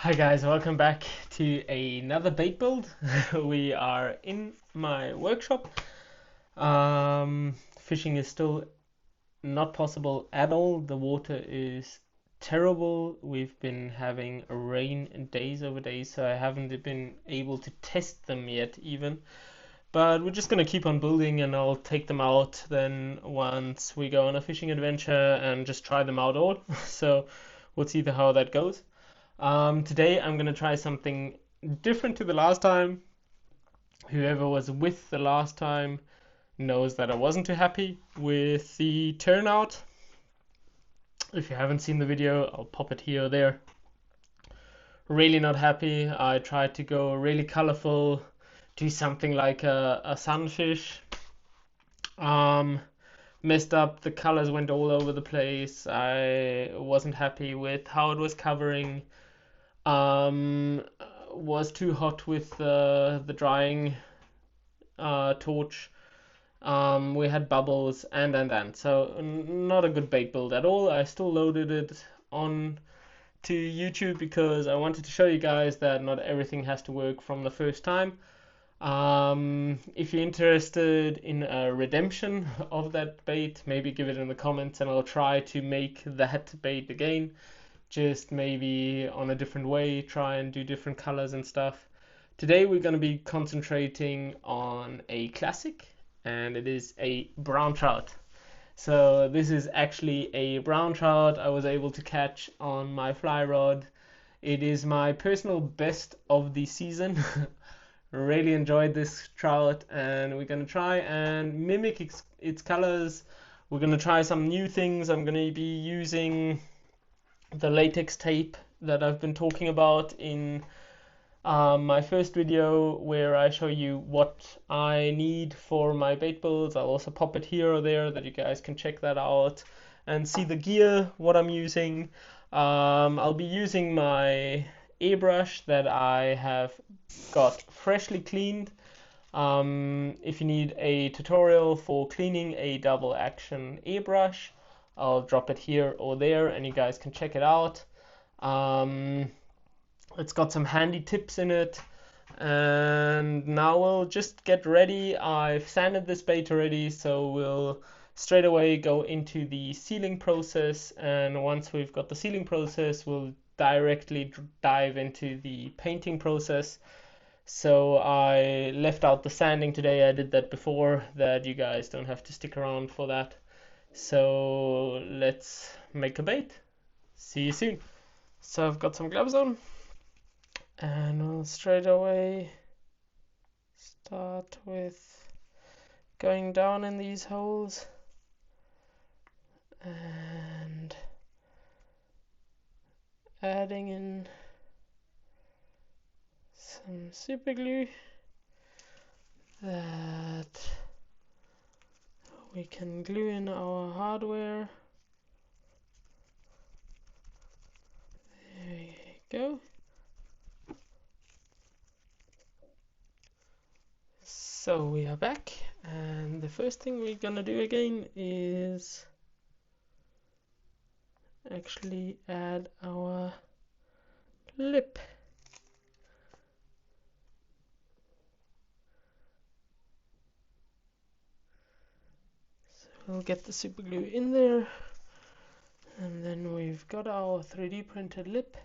Hi guys, welcome back to another bait build. We are in my workshop. Fishing is still not possible at all. The water is terrible. We've been having rain days over days, so I haven't been able to test them yet even. But we're just gonna keep on building and I'll take them out then once we go on a fishing adventure and just try them out all. So we'll see how that goes. Today I'm gonna try something different to the last time. Whoever was with the last time knows that I wasn't too happy with the turnout. If you haven't seen the video, I'll pop it here or there. Really not happy. I tried to go really colorful, do something like a sunfish. Um, Messed up, the colors went all over the place. I wasn't happy with how it was covering. Um, was too hot with the drying torch. We had bubbles and so not a good bait build at all. I still loaded it on to YouTube because I wanted to show you guys that not everything has to work from the first time. If you're interested in a redemption of that bait, maybe give it in the comments and I'll try to make that bait again, just maybe on a different way, try and do different colors and stuff. Today we're going to be concentrating on a classic, and it is a brown trout. So this is actually a brown trout I was able to catch on my fly rod. It is my personal best of the season. Really enjoyed this trout, and we're going to try and mimic its colors. We're going to try some new things. I'm going to be using the latex tape that I've been talking about in my first video, where I show you what I need for my bait builds. I'll also pop it here or there that you guys can check that out and see the gear, what I'm using. I'll be using my airbrush that I have got freshly cleaned. If you need a tutorial for cleaning a double action airbrush, I'll drop it here or there and you guys can check it out. It's got some handy tips in it. And now we'll just get ready. I've sanded this bait already, so we'll straight away go into the sealing process. And once we've got the sealing process, we'll directly dive into the painting process. So I left out the sanding today. I did that before, that you guys don't have to stick around for that. So let's make a bait. See you soon. So I've got some gloves on, and we'll straight away start with going down in these holes and adding in some super glue that we can glue in our hardware. There we go. So we are back, and the first thing we're gonna do again is actually add our lip. So we'll get the super glue in there, and then we've got our 3D printed lip,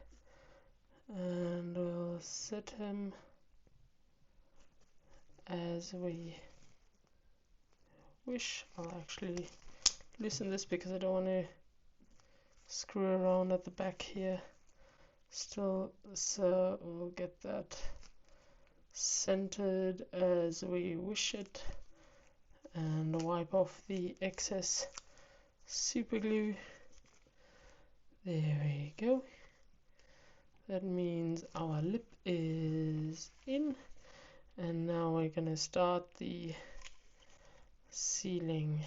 and we'll set him as we wish. I'll actually loosen this because I don't want to screw around at the back here still. So we'll get that centered as we wish it and wipe off the excess super glue. There we go. That means our lip is in, and now we're gonna start the sealing.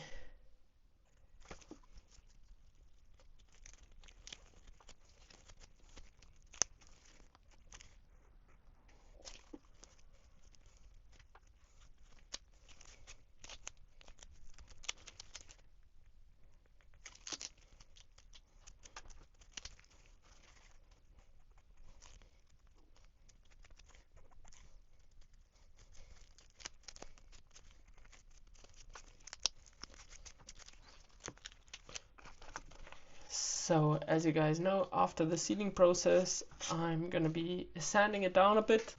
So as you guys know, after the sealing process, I'm gonna be sanding it down a bit.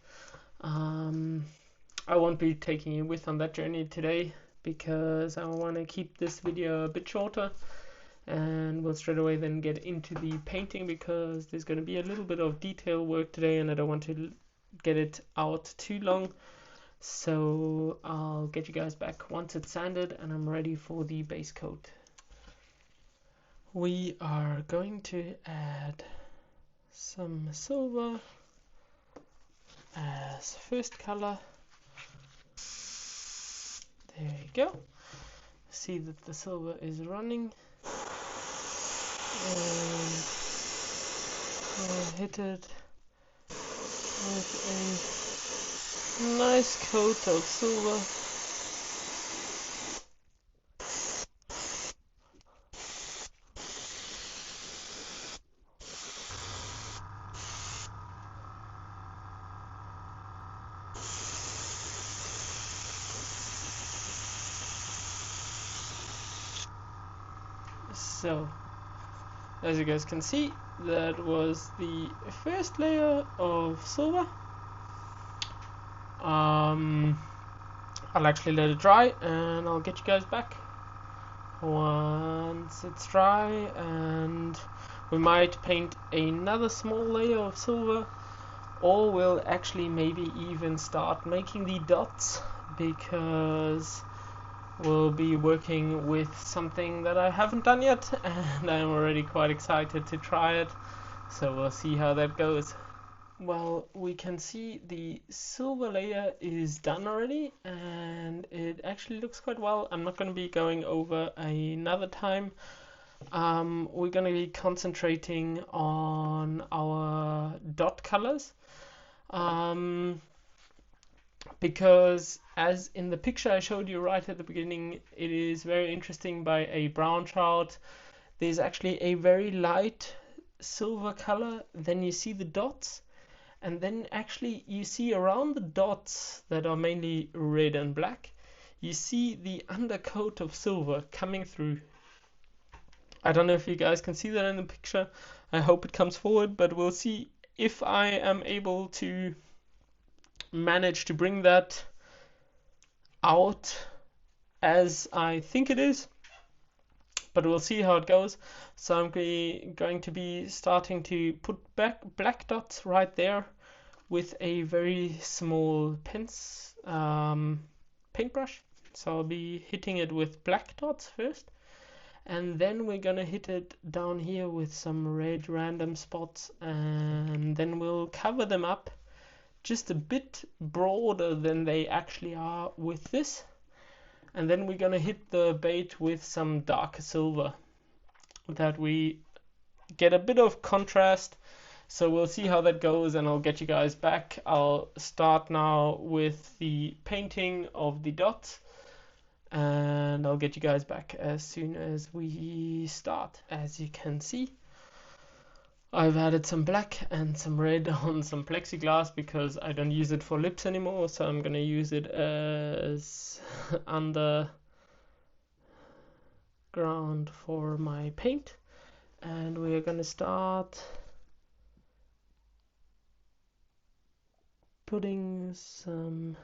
I won't be taking you with on that journey today because I want to keep this video a bit shorter, and we'll straight away then get into the painting because there's going to be a little bit of detail work today and I don't want to get it out too long. So I'll get you guys back once it's sanded and I'm ready for the base coat. We are going to add some silver as first color. There you go. See that the silver is running. And I'll hit it with a nice coat of silver. So, as you guys can see, that was the first layer of silver. I'll actually let it dry and I'll get you guys back once it's dry, and we might paint another small layer of silver, or we'll actually maybe even start making the dots because we'll be working with something that I haven't done yet and I'm already quite excited to try it, so we'll see how that goes. Well, we can see the silver layer is done already and it actually looks quite well. I'm not going to be going over another time. We're going to be concentrating on our dot colors. Because as in the picture I showed you right at the beginning, it is very interesting by a brown trout. There's actually a very light silver color, then you see the dots, and then actually you see around the dots that are mainly red and black, you see the undercoat of silver coming through. I don't know if you guys can see that in the picture. I hope it comes forward, but we'll see if I am able to manage to bring that out as I think it is, but we'll see how it goes. So I'm going to be starting to put back black dots right there with a very small paintbrush. So I'll be hitting it with black dots first, and then we're gonna hit it down here with some red random spots, and then we'll cover them up just a bit broader than they actually are with this, and then we're gonna hit the bait with some darker silver that we get a bit of contrast. So we'll see how that goes and I'll get you guys back. I'll start now with the painting of the dots and I'll get you guys back as soon as we start. As you can see, I've added some black and some red on some plexiglass because I don't use it for lips anymore, so I'm gonna use it as underground for my paint. And we're gonna start putting some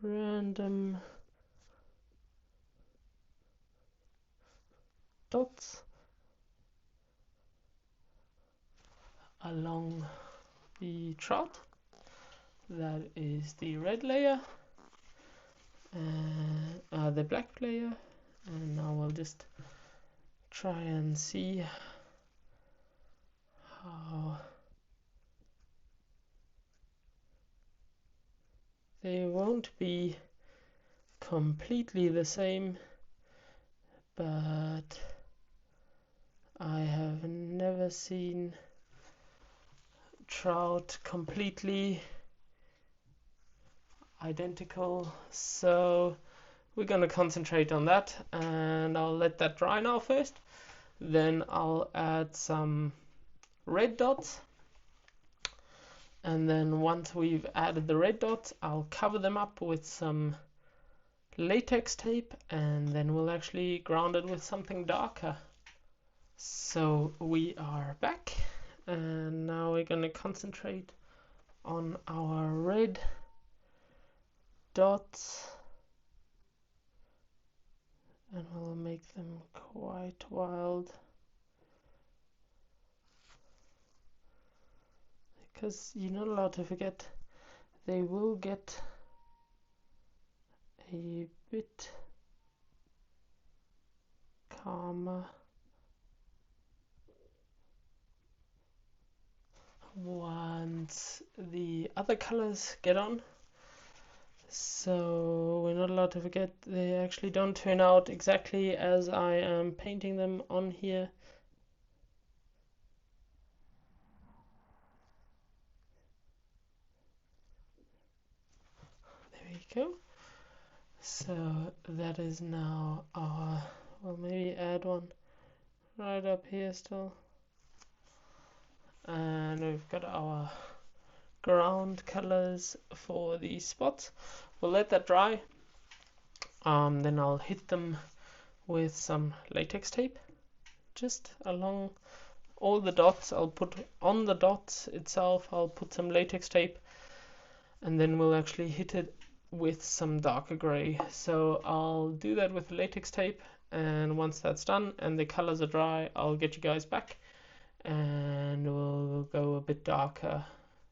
random dots along the trout. That is the red layer, the black layer, and now we'll just try and see how they won't be completely the same, but I have never seen trout completely identical, so we're gonna concentrate on that, and I'll let that dry now first. Then I'll add some red dots, and then once we've added the red dots, I'll cover them up with some latex tape, and then we'll actually ground it with something darker. So we are back, and now we're gonna concentrate on our red dots, and we'll make them quite wild, because you're not allowed to forget they will get a bit calmer once the other colors get on. So we're not allowed to forget they actually don't turn out exactly as I am painting them on here. There we go. So that is now our, well, maybe add one right up here still. And we've got our ground colors for these spots. We'll let that dry. Then I'll hit them with some latex tape just along all the dots. I'll put on the dots itself, I'll put some latex tape, and then we'll actually hit it with some darker gray. So I'll do that with latex tape, and once that's done and the colors are dry, I'll get you guys back and we'll go a bit darker.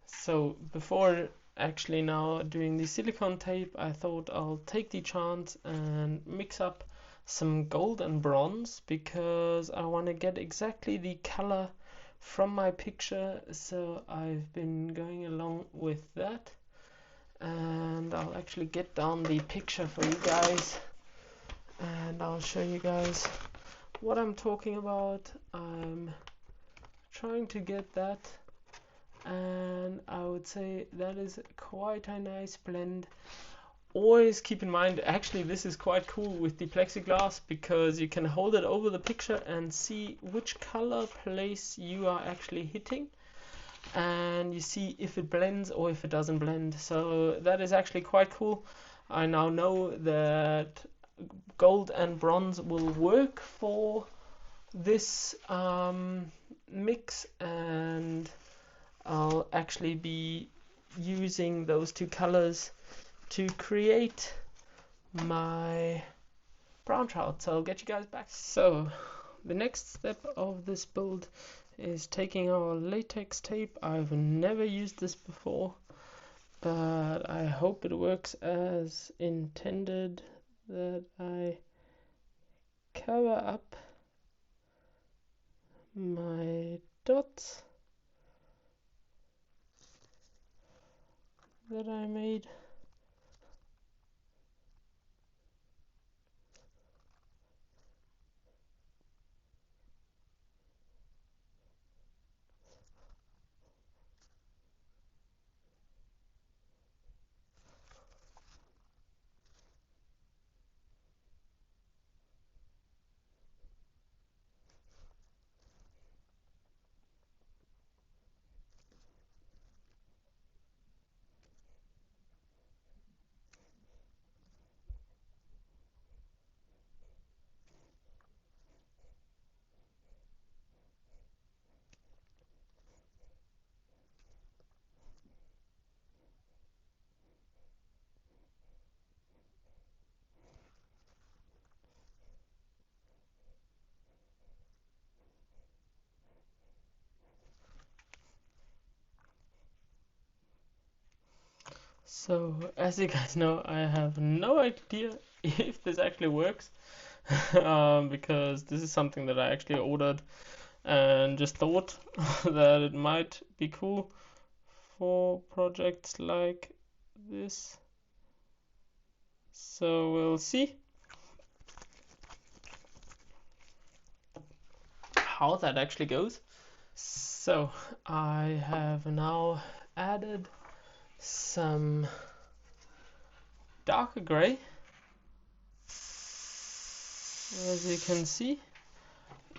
So before actually now doing the silicone tape, I thought I'll take the chance and mix up some gold and bronze, because I want to get exactly the color from my picture. So I've been going along with that, and I'll actually get down the picture for you guys and I'll show you guys what I'm talking about. I'm trying to get that, and I would say that is quite a nice blend. Always keep in mind, actually this is quite cool with the plexiglass, because you can hold it over the picture and see which color place you are actually hitting, and you see if it blends or if it doesn't blend. So that is actually quite cool. I now know that gold and bronze will work for this mix, and I'll actually be using those two colors to create my brown trout. So I'll get you guys back. So the next step of this build is taking our latex tape. I've never used this before, but I hope it works as intended, that I cover up my dots that I made. So as you guys know, I have no idea if this actually works, because this is something that I actually ordered and just thought that it might be cool for projects like this. So we'll see how that actually goes. So I have now added some darker gray, as you can see,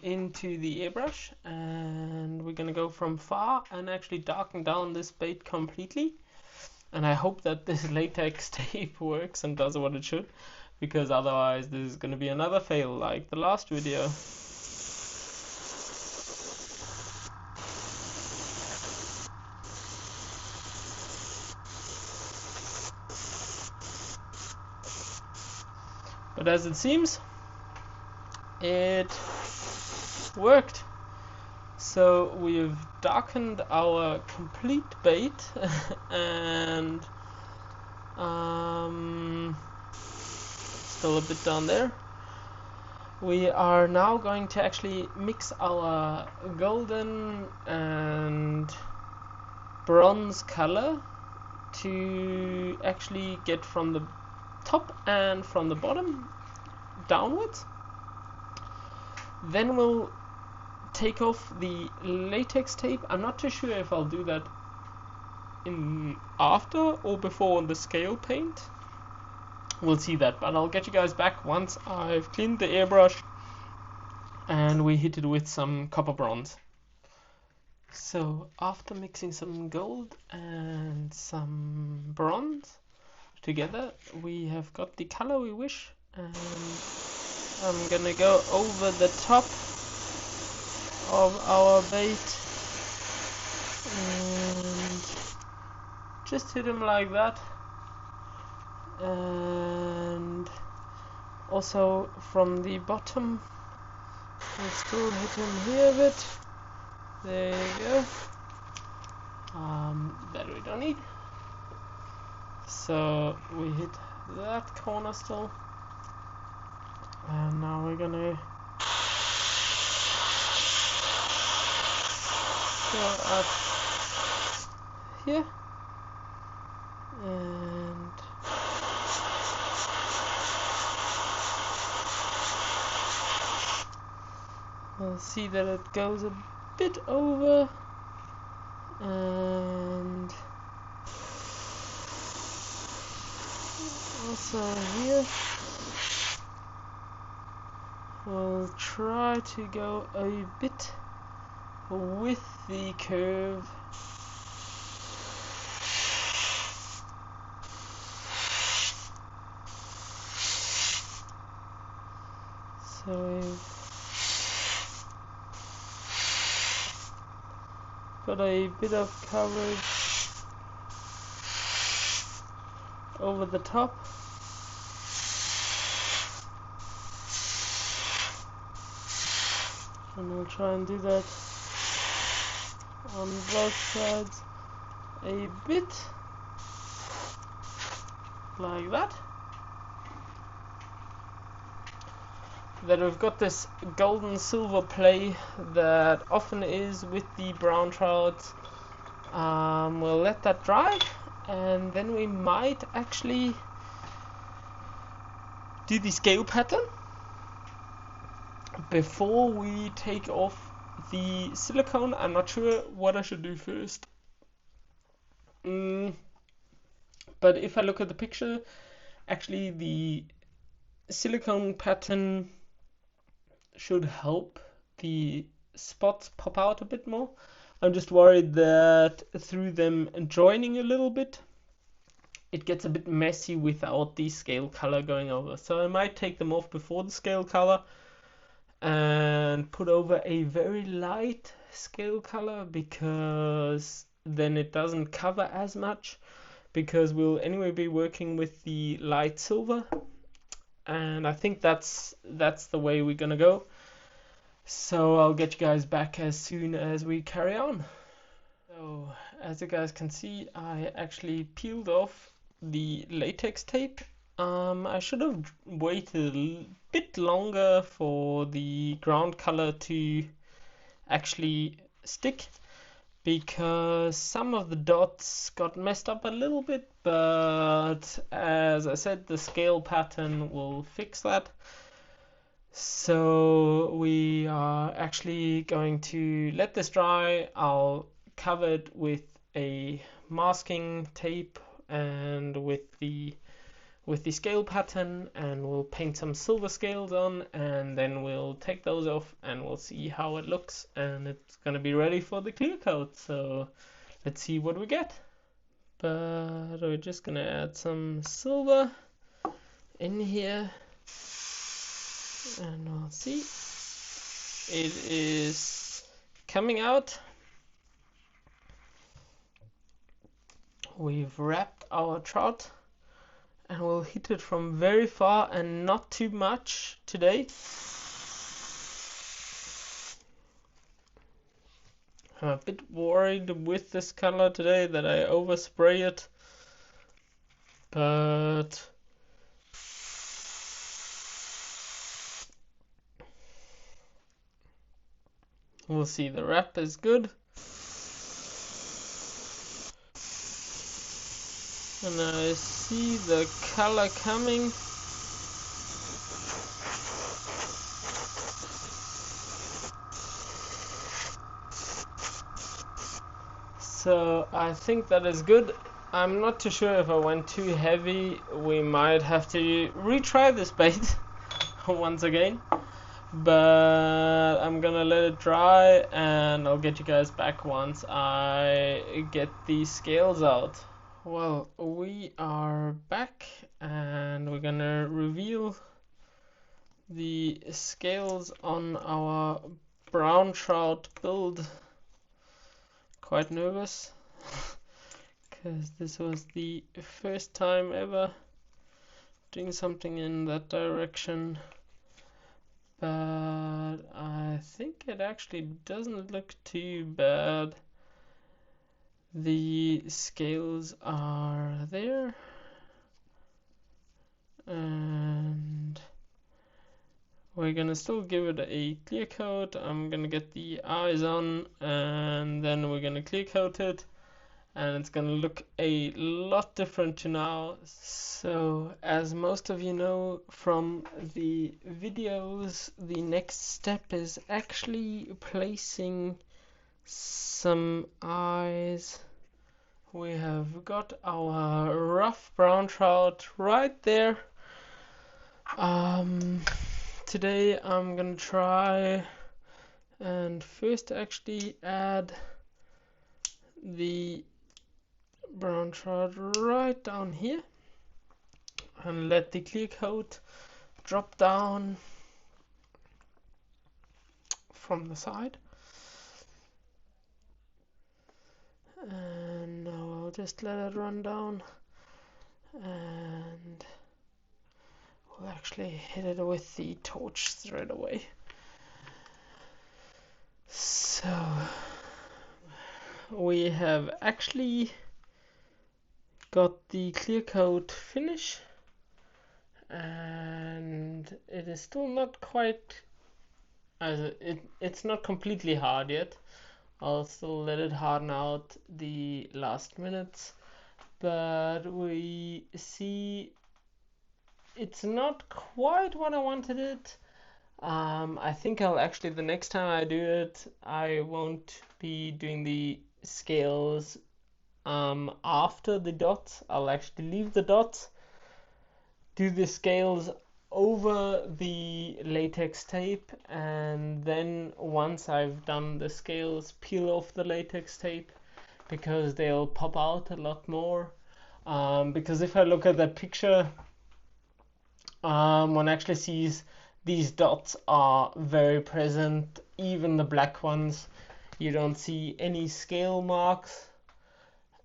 into the airbrush, and we're gonna go from far and actually darken down this bait completely. And I hope that this latex tape works and does what it should, because otherwise this is gonna be another fail like the last video. But as it seems, it worked. So we've darkened our complete bait and still a bit down there. We are now going to actually mix our golden and bronze color to actually get from the top and from the bottom downwards. Then we'll take off the latex tape. I'm not too sure if I'll do that in after or before the scale paint. We'll see that, but I'll get you guys back once I've cleaned the airbrush and we hit it with some copper bronze. So after mixing some gold and some bronze together, we have got the color we wish, and I'm gonna go over the top of our bait and just hit him like that, and also from the bottom let's still hit him here a bit. There you go. That we don't need, so we hit that corner still, and now we're gonna go up here and we'll see that it goes a bit over, and also here we'll try to go a bit with the curve. So we've got a bit of coverage over the top. And we'll try and do that on both sides a bit like that. Then we've got this golden silver play that often is with the brown trout. We'll let that dry, and then we might actually do the scale pattern before we take off the silicone. I'm not sure what I should do first. But if I look at the picture, actually the silicone pattern should help the spots pop out a bit more. I'm just worried that through them joining a little bit, it gets a bit messy without the scale color going over. So I might take them off before the scale color and put over a very light scale color, because then it doesn't cover as much, because we'll anyway be working with the light silver, and I think that's the way we're gonna go. So I'll get you guys back as soon as we carry on. So as you guys can see, I actually peeled off the latex tape. I should have waited a bit longer for the ground color to actually stick, because some of the dots got messed up a little bit, but as I said, the scale pattern will fix that. So we are actually going to let this dry. I'll cover it with a masking tape and with the scale pattern, and we'll paint some silver scales on, and then we'll take those off and we'll see how it looks, and it's gonna be ready for the clear coat. So let's see what we get. But we're just gonna add some silver in here, and we'll see. It is coming out. We've wrapped our trout, and we'll hit it from very far and not too much today. I'm a bit worried with this color today that I overspray it, but we'll see. The wrap is good. And I see the color coming. So I think that is good. I'm not too sure if I went too heavy. We might have to retry this bait once again. But I'm gonna let it dry and I'll get you guys back once I get these scales out. Well, we are back and we're gonna reveal the scales on our brown trout build. Quite nervous because this was the first time ever doing something in that direction, but I think it actually doesn't look too bad. The scales are there and we're gonna still give it a clear coat. I'm gonna get the eyes on and then we're gonna clear coat it, and it's gonna look a lot different to now. So as most of you know from the videos, the next step is actually placing some eyes. We have got our rough brown trout right there. Today I'm gonna try and first actually add the brown trout right down here and let the clear coat drop down from the side. And now I'll just let it run down and we'll actually hit it with the torch straight away. So we have actually got the clear coat finish and it is still not quite, it's not completely hard yet. I'll still let it harden out the last minutes, but we see it's not quite what I wanted it. I think I'll actually, the next time I do it, I won't be doing the scales after the dots. I'll actually leave the dots, do the scales over the latex tape, and then once I've done the scales, peel off the latex tape because they'll pop out a lot more. Because if I look at that picture, one actually sees these dots are very present, even the black ones. You don't see any scale marks.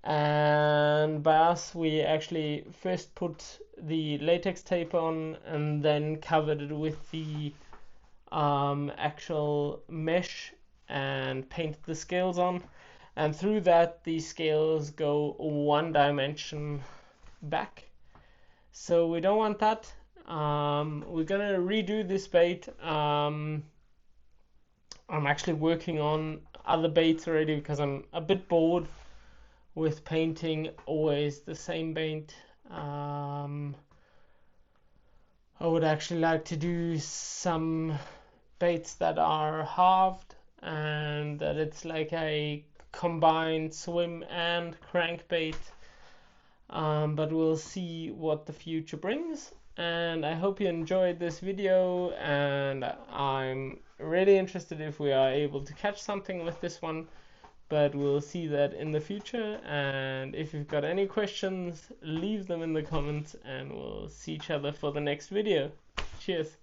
And by us, we actually first put the latex tape on and then covered it with the actual mesh and painted the scales on. And through that, the scales go one dimension back. So we don't want that. We're gonna redo this bait. I'm actually working on other baits already because I'm a bit bored with painting always the same paint. I would actually like to do some baits that are halved and that it's like a combined swim and crankbait. But we'll see what the future brings. And I hope you enjoyed this video, and I'm really interested if we are able to catch something with this one. But we'll see that in the future, and if you've got any questions, leave them in the comments and we'll see each other for the next video. Cheers.